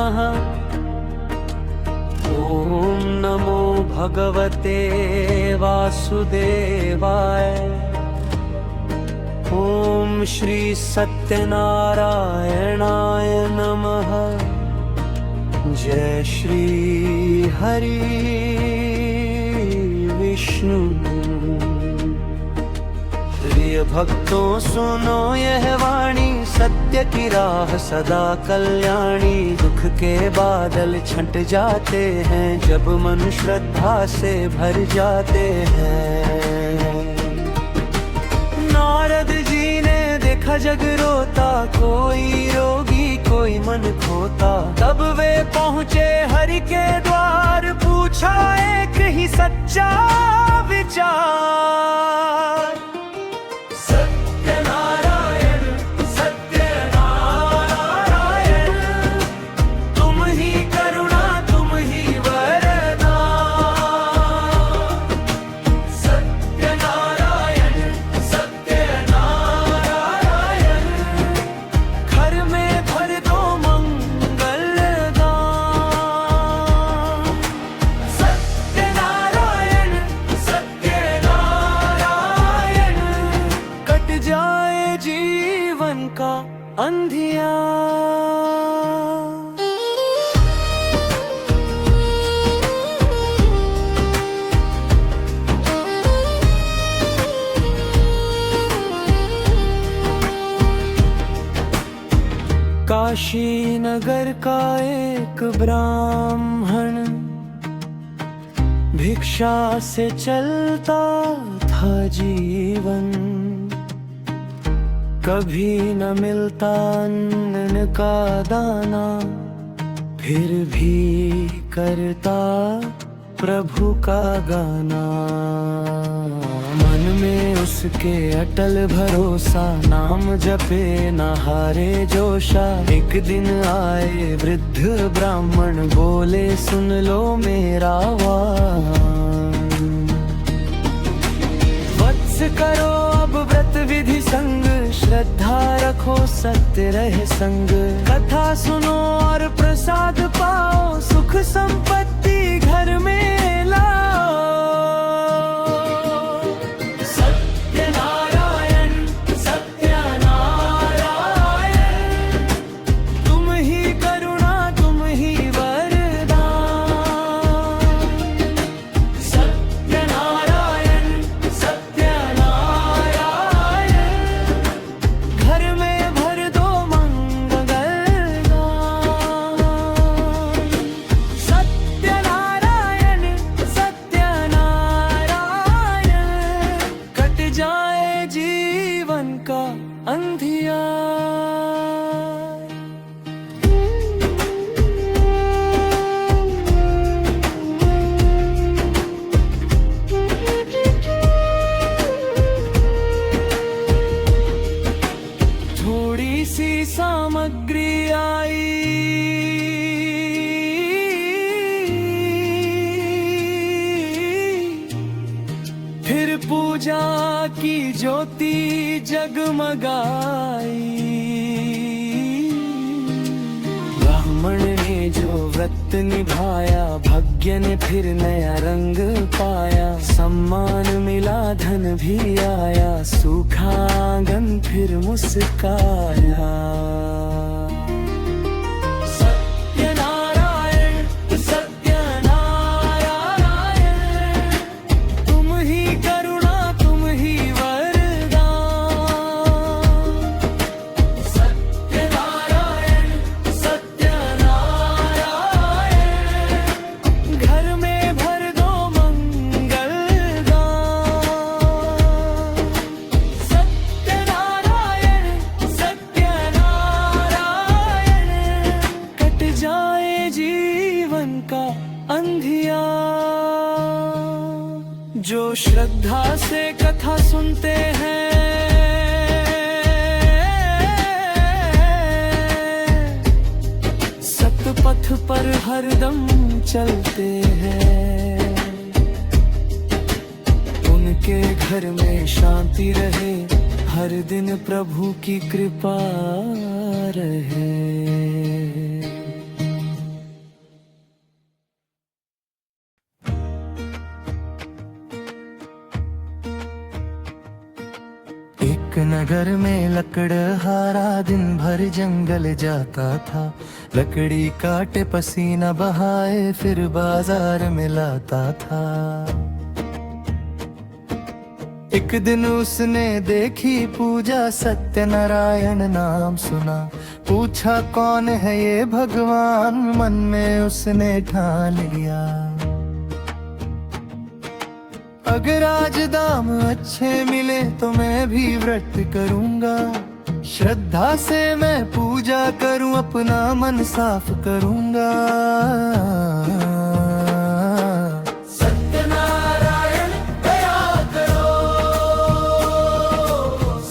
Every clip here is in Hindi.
नमः। ॐ नमो भगवते वासुदेवाय। ॐ श्री सत्यनारायणाय नमः। जय श्री हरि विष्णु। प्रिय भक्तों सुनो यह वाणी, सत्य की राह सदा कल्याणी। दुख के बादल छंट जाते हैं जब मन श्रद्धा से भर जाते हैं। नारद जी ने देखा जग रोता, कोई रोगी कोई मन खोता। तब वे पहुँचे हरि के द्वार, पूछा एक ही सच्चा विचार। सत्यनारायण सत्यनारायण, तुम ही करुणा तुम ही वरदान। सत्यनारायण सत्यनारायण, घर में भर दो मंगल दान। सत्यनारायण सत्यनारायण, कट जाए जीवन का अंधियार। काशी नगर का एक ब्राह्मण भिक्षा से चलता था जीवन। कभी न मिलता अन्न का दाना, फिर भी करता प्रभु का गाना। मन में उसके अटल भरोसा, नाम जपे न हारे जोशा। एक दिन आए वृद्ध ब्राह्मण, बोले सुन लो मेरा वान। वत्स करो अब व्रत विधि संग, श्रद्धा रखो सत्य रहे संग। कथा सुनो और प्रसाद पाओ, सुख संपत्ति घर में लाओ। सत्यनारायण सत्यनारायण, तुम ही करुणा तुम ही वरदान। सत्यनारायण सत्यनारायण, घर में भर दो मंगल दान। सत्यनारायण सत्यनारायण, कट जाए जीवन का अंधियार। थोड़ी सी सामग्री आई, फिर पूजा की ज्योति जगमगाई। ब्राह्मण ने जो व्रत निभाया, भाग्य ने फिर नया रंग पाया। सम्मान मिला धन भी आया, सूखा आंगन फिर मुस्काया। सत्यनारायण सत्यनारायण, तुम ही करुणा तुम ही वरदान। सत्यनारायण सत्यनारायण, घर में भर दो मंगल दान। सत्यनारायण सत्यनारायण, कट जाए जीवन का अंधियार। जो श्रद्धा से कथा सुनते हैं, सतपथ पर हरदम चलते हैं। उनके घर में शांति रहे, हर दिन प्रभु की कृपा रहे। एक नगर में लकड़हारा दिन भर जंगल जाता था, लकड़ी काटे पसीना बहाए फिर बाजार में लाता था। एक दिन उसने देखी पूजा, सत्यनारायण नाम सुना, पूछा कौन है ये भगवान, मन में उसने ठान लिया। अगर आज दाम अच्छे मिले तो मैं भी व्रत करूंगा, श्रद्धा से मैं पूजा करूं, अपना मन साफ करूंगा। सत्यनारायण दया करो,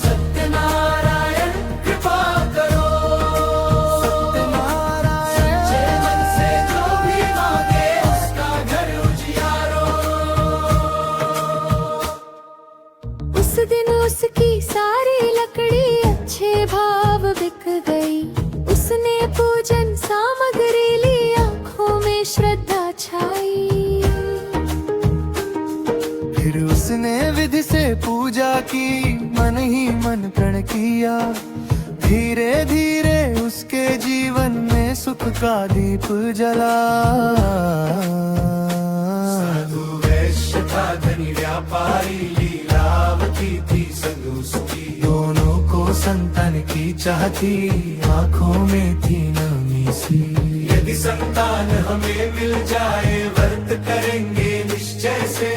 सत्यनारायण कृपा करो, सत्यनारायण सच्चे मन से जो भी मांगे उसका घर उजियारो। उस दिन उसकी सारी लकड़ी अच्छे भाव बिक गई, उसने पूजन सामग्री ली, आंखों में श्रद्धा छाई। फिर उसने विधि से पूजा की, मन ही मन प्रण किया, धीरे धीरे उसके जीवन में सुख का दीप जला। साधु वैश्य था धनी व्यापारी, लीलावती थी संग उसकी, दोनों को संतान की चाहती, आंखों में थी नमी सी। यदि संतान हमें मिल जाए व्रत करेंगे निश्चय से।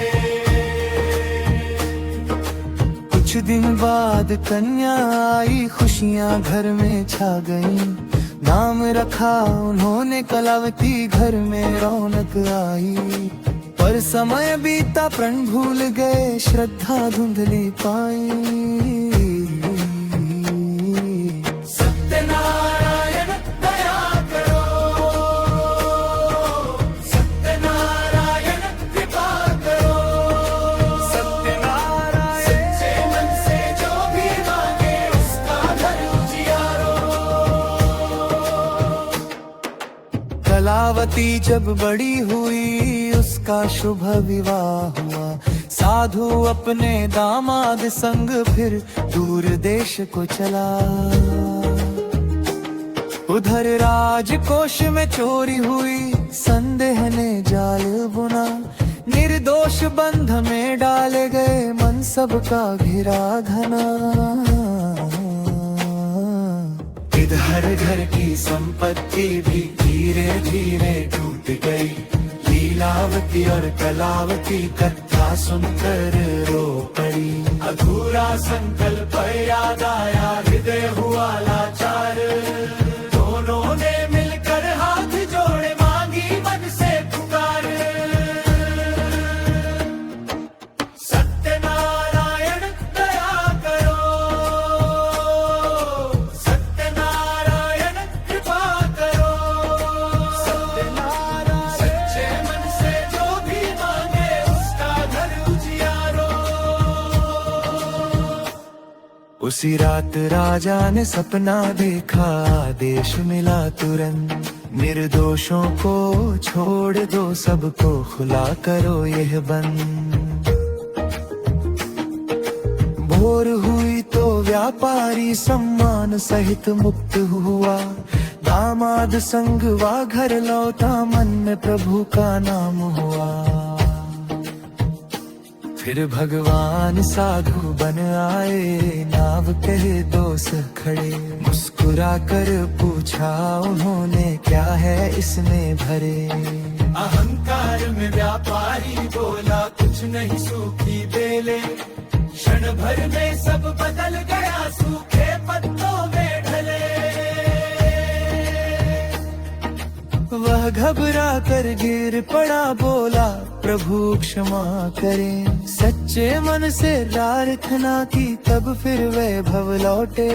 कुछ दिन बाद कन्या आई, खुशियां घर में छा गईं, नाम रखा उन्होंने कलावती, घर में रौनक आई। पर समय बीता प्रण भूल गए, श्रद्धा धुंधली पाई। सत्यनारायण दया करो, सत्यनारायण कृपा करो, सत्यनारायण सच्चे मन से जो भी मांगे उसका घर उजियारो। कलावती जब बड़ी हुई उसका शुभ विवाह हुआ, साधु अपने दामाद संग फिर दूर देश को चला। उधर राजकोष में चोरी हुई, संदेह ने जाल बुना, निर्दोष बंध में डाले गए, मन सबका घिरा घना। इधर घर की संपत्ति भी धीरे धीरे टूट गई, लीलावती और कलावती कथा सुनकर रो पड़ी। अधूरा संकल्प याद आया, हृदय हुआ लाचार, दोनों ने मिलकर हाथ जोड़े, मांगी मन से पुकार। सत्यनारायण दया करो, सत्यनारायण कृपा करो, सत्यनारायण सच्चे मन से जो भी मांगे उसका घर उजियारो। उसी रात राजा ने सपना देखा, आदेश मिला तुरंत, निर्दोषों को छोड़ दो, सबको खुला करो यह बंद। भोर हुई तो व्यापारी सम्मान सहित मुक्त हुआ, दामाद संग वा घर लौटा, मन में प्रभु का नाम हुआ। फिर भगवान साधु बन आए, नाव कहे दोस्त खड़े, मुस्कुरा कर पूछा उन्होंने, क्या है इसमें भरे। अहंकार में व्यापारी बोला, कुछ नहीं सूखी बेले, क्षण भर में सब बदल गया, सूखे पत्तों में ढले। वह घबरा कर गिर पड़ा, बोला प्रभु क्षमा करें, सच्चे मन से प्रार्थना की, तब फिर वैभव लौटे।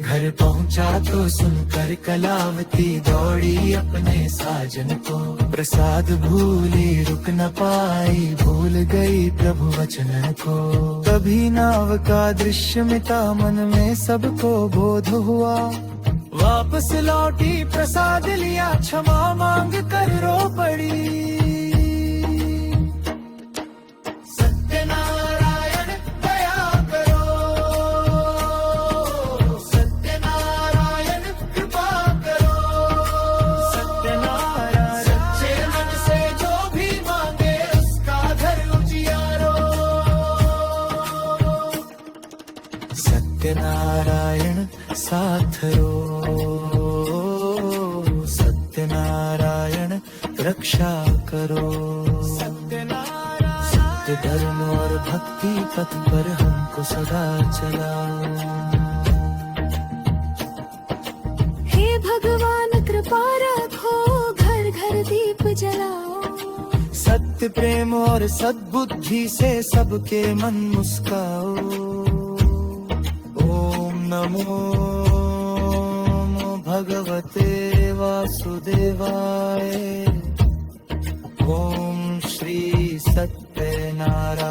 घर पहुंचा तो सुनकर कलावती दौड़ी अपने साजन को, प्रसाद भूली रुक न पाई, भूल गई प्रभु वचन को। तभी नाव का दृश्य मिटा, मन में सबको बोध हुआ, वापस लौटी प्रसाद लिया, क्षमा मांग कर रो पड़ी। सत्यनारायण सत्यनारायण साथ रो, सत्यनारायण रक्षा करो। सत्य धर्म और भक्ति पथ पर हमको सदा चलाओ। हे भगवान कृपा रखो, घर घर दीप जलाओ। सत्य प्रेम और सद्बुद्धि से सबके मन मुस्काओ। ओम नमो भगवते वासुदेवाय। ओम श्री सत्यनारायण